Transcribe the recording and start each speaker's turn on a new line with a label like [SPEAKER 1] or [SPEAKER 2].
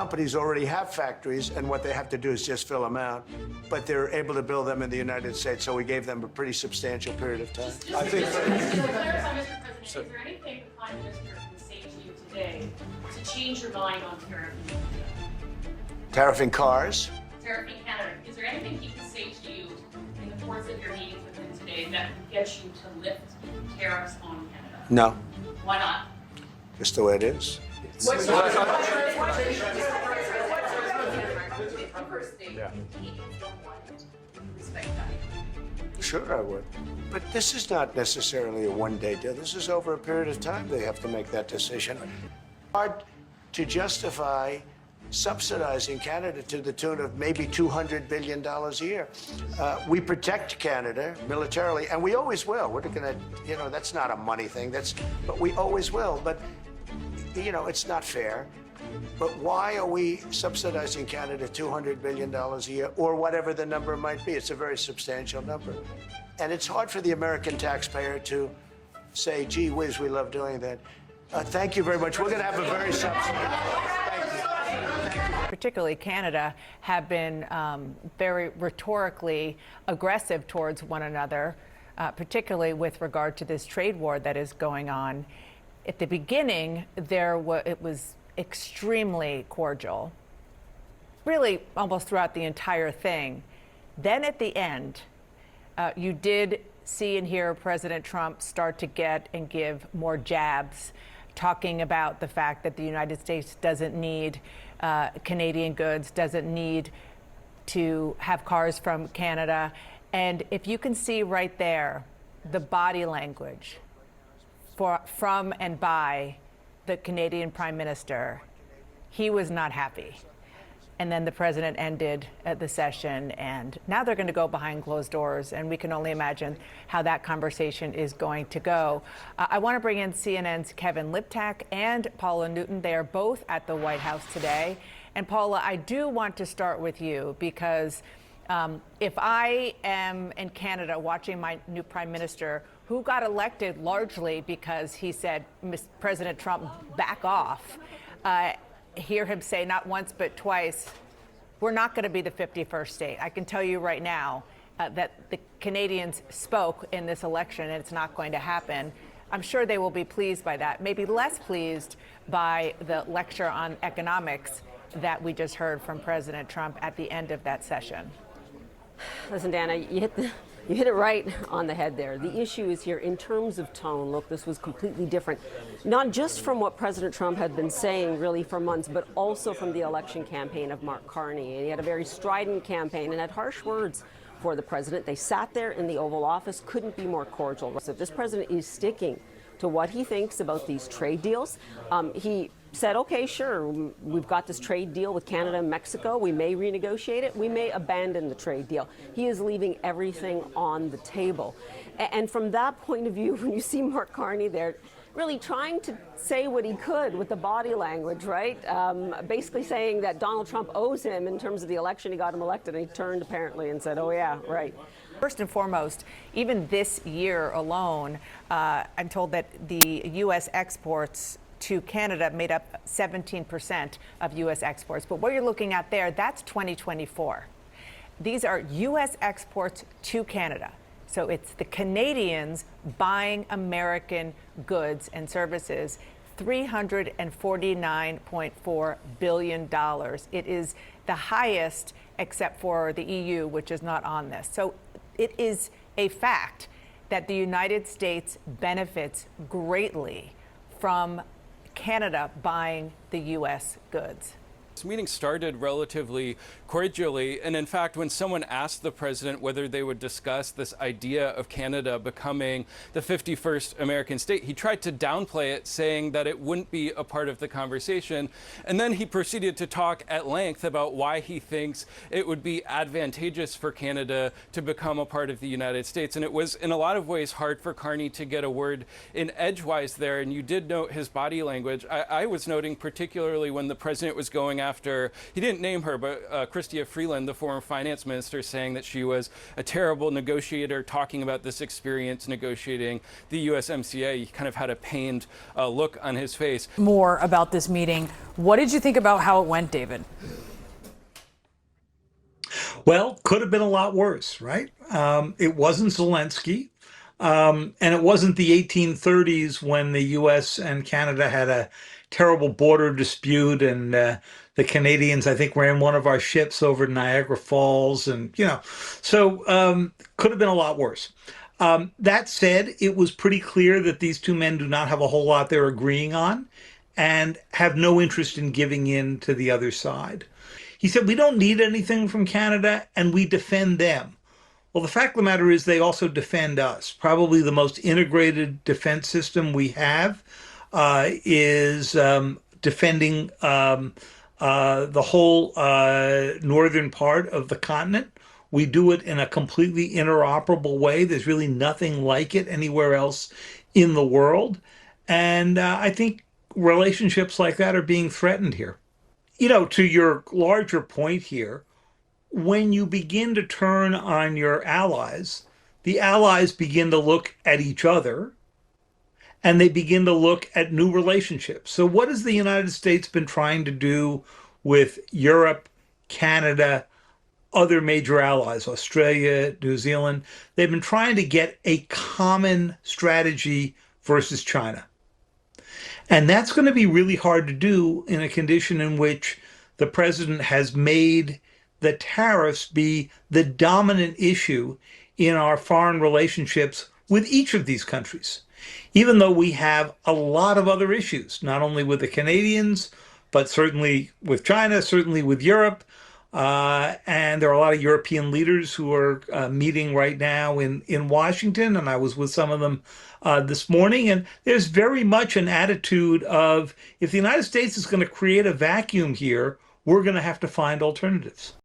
[SPEAKER 1] Companies already have factories, and what they have to do is just fill them out. But they're able to build them in the United States, so we gave them a pretty substantial period of time.
[SPEAKER 2] I think. Mr. President, is there anything the Prime Minister can say to you today to change your mind on tariffing?
[SPEAKER 1] Tariffing cars?
[SPEAKER 2] Tariffing Canada. Is there anything he can say to you in the course of your meetings with him today that will get you to lift tariffs on Canada?
[SPEAKER 1] No.
[SPEAKER 2] Why not?
[SPEAKER 1] Just the way it is.
[SPEAKER 2] What's the
[SPEAKER 1] Sure, I would. But this is not necessarily a one-day deal. This is over a period of time they have to make that decision. Hard to justify subsidizing Canada to the tune of maybe $200 billion a year. We protect Canada militarily, and we always will. We're going to, that's not a money thing. But we always will. But, it's not fair. But why are we subsidizing Canada $200 billion a year, or whatever the number might be? It's a very substantial number. And it's hard for the American taxpayer to say, gee whiz, we love doing that. Thank you very much. We're going to have a very
[SPEAKER 3] particularly Canada, have been very rhetorically aggressive towards one another, particularly with regard to this trade war that is going on. At the beginning, it was extremely cordial, really almost throughout the entire thing. Then at the end, you did see and hear President Trump start to get and give more jabs, talking about the fact that the United States doesn't need Canadian goods, doesn't need to have cars from Canada. And if you can see right there, the body language from and by the Canadian Prime Minister, he was not happy. And then the president ended the session, and now they're going to go behind closed doors, and we can only imagine how that conversation is going to go. I want to bring in CNN's Kevin Liptak and Paula Newton. They are both at the White House today. And Paula, I do want to start with you because if I am in Canada watching my new prime minister, who got elected largely because he said, President Trump, back off, hear him say not once but twice, we're not going to be the 51st state. I can tell you right now that the Canadians spoke in this election and it's not going to happen. I'm sure they will be pleased by that, maybe less pleased by the lecture on economics that we just heard from President Trump at the end of that session.
[SPEAKER 4] Listen, Dana, you hit it right on the head there. The issue is here in terms of tone. Look, this was completely different, not just from what President Trump had been saying really for months, but also from the election campaign of Mark Carney. And he had a very strident campaign and had harsh words for the president. They sat there in the Oval Office, couldn't be more cordial. So this president is sticking to what he thinks about these trade deals. He said, okay, sure, we've got this trade deal with Canada and Mexico. We may renegotiate it. We may abandon the trade deal. He is leaving everything on the table. And from that point of view, when you see Mark Carney there, really trying to say what he could with the body language, right? Basically saying that Donald Trump owes him in terms of the election. He got him elected, and he turned apparently and said, oh, yeah, right.
[SPEAKER 3] First and foremost, even this year alone, I'm told that the U.S. exports to Canada made up 17% of U.S. exports. But what you're looking at there, that's 2024. These are U.S. exports to Canada. So it's the Canadians buying American goods and services, $349.4 billion. It is the highest except for the EU, which is not on this. So it is a fact that the United States benefits greatly from Canada buying the U.S. goods.
[SPEAKER 5] This meeting started relatively cordially, and in fact, when someone asked the president whether they would discuss this idea of Canada becoming the 51st American state, he tried to downplay it, saying that it wouldn't be a part of the conversation. And then he proceeded to talk at length about why he thinks it would be advantageous for Canada to become a part of the United States. And it was in a lot of ways hard for Carney to get a word in edgewise there. And you did note his body language. I was noting particularly when the president was going after, he didn't name her, but Chrystia Freeland, the former finance minister, saying that she was a terrible negotiator, talking about this experience negotiating the USMCA. He kind of had a pained look on his face.
[SPEAKER 6] More about this meeting. What did you think about how it went, David?
[SPEAKER 7] Well, could have been a lot worse, right? It wasn't Zelensky. And it wasn't the 1830s when the U.S. and Canada had a terrible border dispute, and the Canadians, I think, ran one of our ships over Niagara Falls, and so could have been a lot worse. That said, it was pretty clear that these two men do not have a whole lot they're agreeing on, and have no interest in giving in to the other side. He said, "We don't need anything from Canada, and we defend them." Well, the fact of the matter is they also defend us. Probably the most integrated defense system we have is defending the whole northern part of the continent. We do it in a completely interoperable way. There's really nothing like it anywhere else in the world. And I think relationships like that are being threatened here. To your larger point here, when you begin to turn on your allies, the allies begin to look at each other, and they begin to look at new relationships. So what has the United States been trying to do with Europe, Canada, other major allies, Australia, New Zealand? They've been trying to get a common strategy versus China. And that's going to be really hard to do in a condition in which the president has made the tariffs be the dominant issue in our foreign relationships with each of these countries, even though we have a lot of other issues, not only with the Canadians, but certainly with China, certainly with Europe. And there are a lot of European leaders who are meeting right now in Washington, and I was with some of them this morning. And there's very much an attitude of, if the United States is going to create a vacuum here, we're going to have to find alternatives.